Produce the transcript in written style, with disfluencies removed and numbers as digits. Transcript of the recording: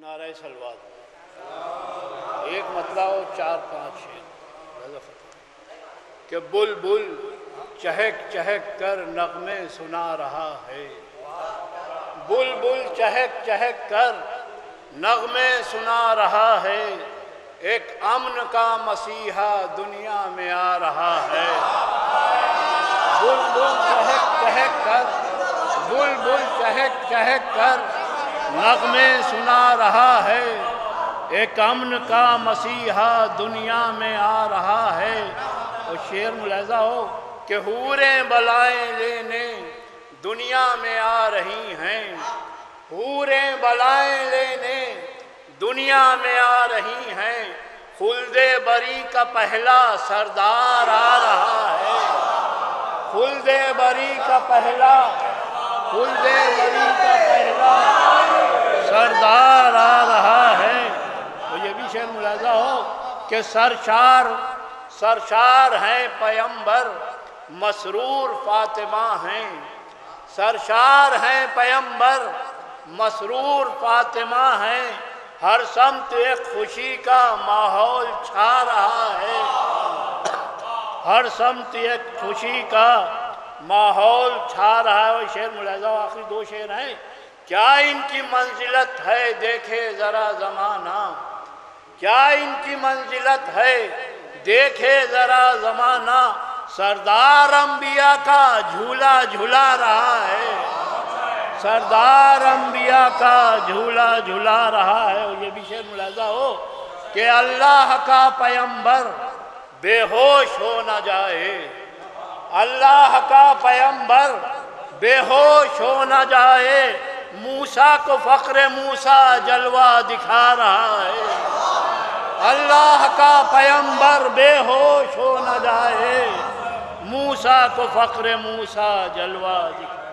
نعرہ سلوات ایک مطلع ہو 4-5 شعر کہ بلبل چہک چہک کر نغمے سنا رہا ہے، بلبل چہک چہک کر نغمے سنا رہا ہے، ایک امن کا مسیحا دنیا میں آ رہا ہے۔ بلبل چہک چہک کر، بلبل چہک چہک کر نغمے سنا رہا ہے، ایک امن کا مسیحا دنیا میں آ رہا ہے۔ اور شعر ملاحظہ ہو کہ حوریں بلائیں لینے دنیا میں آ رہی ہیں، حوریں بلائیں لینے دنیا میں آ رہی ہیں، خلد بری کا پہلا سردار آ رہا ہے، خلد بری کا پہلا، خلد بری کا پہلا سردار آ رہا ہے۔ اور یہ بھی شعر ملاحظہ ہو کہ سرشار ہیں پیمبر مسرور فاطمہ ہیں، سرشار ہیں پیمبر مسرور فاطمہ ہیں، ہر سمت ایک خوشی کا ماحول چھا رہا ہے، ہر سمت ایک خوشی کا ماحول چھا رہا ہے۔ اور شعر ملاحظہ ہو آخری 2 شعر ہیں، کیا ان کی منزلت ہے دیکھے ذرا زمانہ، کیا ان کی منزلت ہے دیکھے ذرا زمانہ، سردار انبیاء کا جھولا جھلا رہا ہے، سردار انبیاء کا جھولا جھلا رہا ہے۔ اور یہ بھی شعر ملاحظہ ہو کہ اللہ کا پیمبر بے ہوش ہو نہ جائے، اللہ کا پیمبر بے ہوش ہو نہ جائے، موسیٰ کو فقر موسیٰ جلوہ دکھا رہا ہے، اللہ کا پیمبر بے ہوش ہو نہ جائے، موسیٰ کو فقر موسیٰ جلوہ دکھا